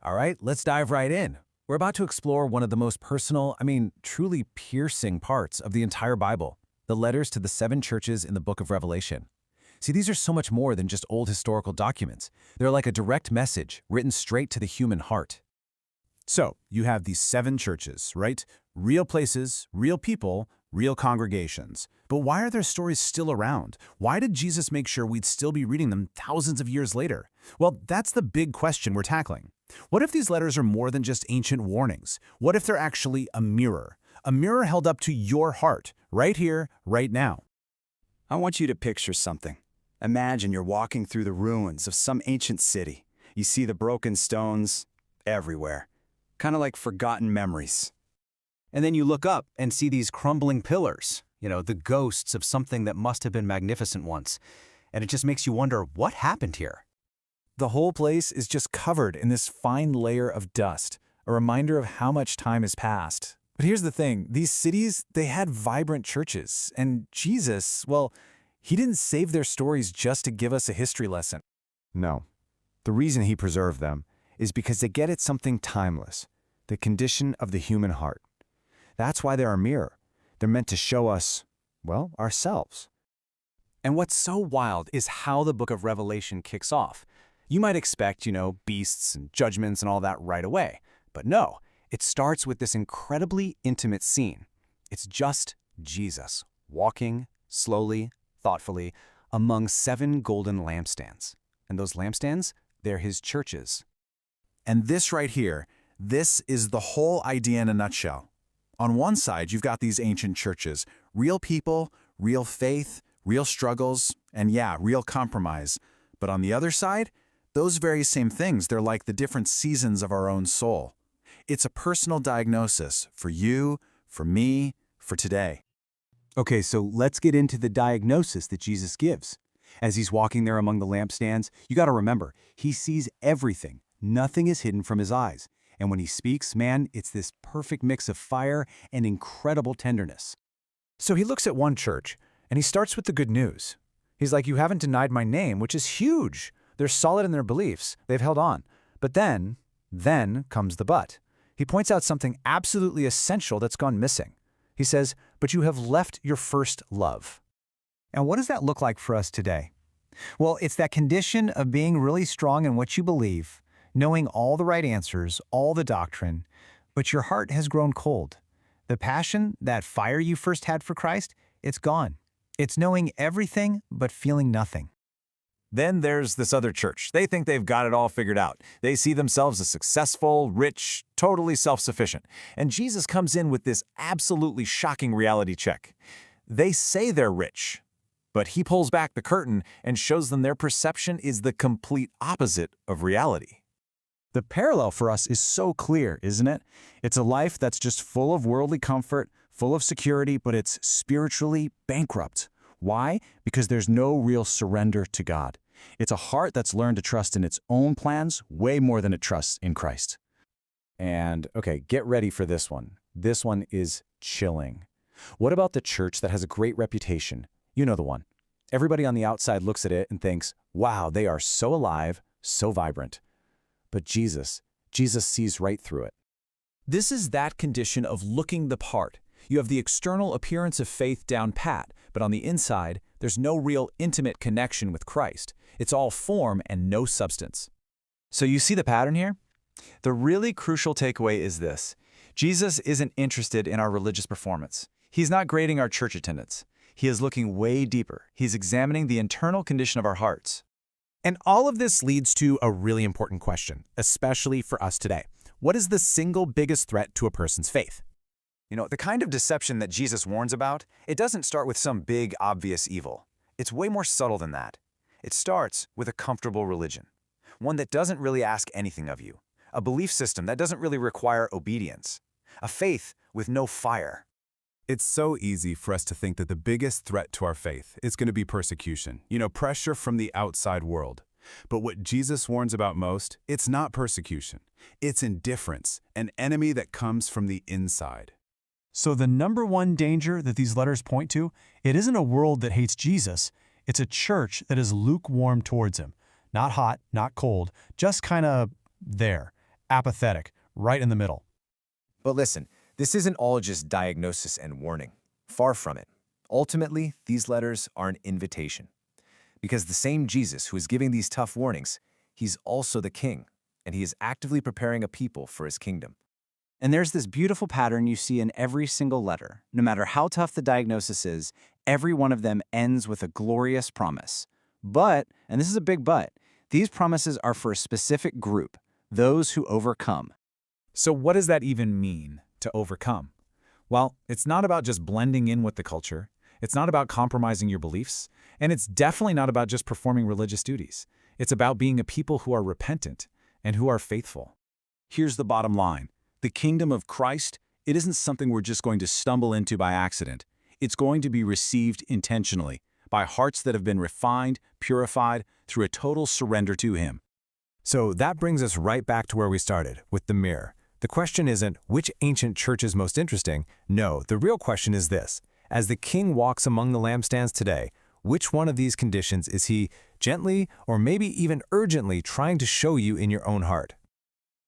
All right, let's dive right in. We're about to explore one of the most personal, truly piercing parts of the entire Bible, the letters to the 7 churches in the book of Revelation. See, these are so much more than just old historical documents. They're like a direct message written straight to the human heart. So, you have these 7 churches, right? Real places, real people, real congregations. But why are their stories still around? Why did Jesus make sure we'd still be reading them thousands of years later? Well, that's the big question we're tackling. What if these letters are more than just ancient warnings? What if they're actually a mirror? A mirror held up to your heart, right here, right now. I want you to picture something. Imagine you're walking through the ruins of some ancient city. You see the broken stones everywhere, kind of like forgotten memories. And then you look up and see these crumbling pillars, the ghosts of something that must have been magnificent once. And it just makes you wonder, what happened here? The whole place is just covered in this fine layer of dust, a reminder of how much time has passed. But here's the thing, these cities, they had vibrant churches, and Jesus, well, he didn't save their stories just to give us a history lesson. No. The reason he preserved them is because they get at something timeless, the condition of the human heart. That's why they're a mirror. They're meant to show us, well, ourselves. And what's so wild is how the book of Revelation kicks off. You might expect, beasts and judgments and all that right away. But no, it starts with this incredibly intimate scene. It's just Jesus walking slowly, thoughtfully, among 7 golden lampstands. And those lampstands, they're his churches. And this right here, this is the whole idea in a nutshell. On one side, you've got these ancient churches, real people, real faith, real struggles, and yeah, real compromise. But on the other side, those very same things, they're like the different seasons of our own soul. It's a personal diagnosis for you, for me, for today. Okay, so let's get into the diagnosis that Jesus gives. As he's walking there among the lampstands, you got to remember, he sees everything. Nothing is hidden from his eyes. And when he speaks, man, it's this perfect mix of fire and incredible tenderness. So he looks at one church, and he starts with the good news. He's like, you haven't denied my name, which is huge. They're solid in their beliefs. They've held on. But then comes the but. He points out something absolutely essential that's gone missing. He says, but you have left your first love. And what does that look like for us today? Well, it's that condition of being really strong in what you believe, knowing all the right answers, all the doctrine, but your heart has grown cold. The passion, that fire you first had for Christ, it's gone. It's knowing everything but feeling nothing. Then there's this other church. They think they've got it all figured out. They see themselves as successful, rich, totally self-sufficient. And Jesus comes in with this absolutely shocking reality check. They say they're rich, but he pulls back the curtain and shows them their perception is the complete opposite of reality. The parallel for us is so clear, isn't it? It's a life that's just full of worldly comfort, full of security, but it's spiritually bankrupt. Why? Because there's no real surrender to God. It's a heart that's learned to trust in its own plans way more than it trusts in Christ. And, okay, get ready for this one. This one is chilling. What about the church that has a great reputation? You know the one. Everybody on the outside looks at it and thinks, wow, they are so alive, so vibrant. But Jesus sees right through it. This is that condition of looking the part. You have the external appearance of faith down pat, but on the inside, there's no real intimate connection with Christ. It's all form and no substance. So you see the pattern here? The really crucial takeaway is this. Jesus isn't interested in our religious performance. He's not grading our church attendance. He is looking way deeper. He's examining the internal condition of our hearts. And all of this leads to a really important question, especially for us today. What is the single biggest threat to a person's faith? The kind of deception that Jesus warns about, it doesn't start with some big, obvious evil. It's way more subtle than that. It starts with a comfortable religion, one that doesn't really ask anything of you, a belief system that doesn't really require obedience, a faith with no fire. It's so easy for us to think that the biggest threat to our faith is going to be persecution, pressure from the outside world. But what Jesus warns about most, it's not persecution. It's indifference, an enemy that comes from the inside. So the number one danger that these letters point to, it isn't a world that hates Jesus, it's a church that is lukewarm towards him. Not hot, not cold, just kind of there. apathetic, right in the middle. But listen, this isn't all just diagnosis and warning. Far from it. Ultimately, these letters are an invitation. Because the same Jesus who is giving these tough warnings, he's also the king, and he is actively preparing a people for his kingdom. And there's this beautiful pattern you see in every single letter. No matter how tough the diagnosis is, every one of them ends with a glorious promise. But, and this is a big but, these promises are for a specific group, those who overcome. So what does that even mean, to overcome? Well, it's not about just blending in with the culture. It's not about compromising your beliefs. And it's definitely not about just performing religious duties. It's about being a people who are repentant and who are faithful. Here's the bottom line. The kingdom of Christ, it isn't something we're just going to stumble into by accident. It's going to be received intentionally by hearts that have been refined, purified through a total surrender to Him. So that brings us right back to where we started, with the mirror. The question isn't which ancient church is most interesting. No, the real question is this. As the king walks among the lampstands today, which one of these conditions is he gently or maybe even urgently trying to show you in your own heart?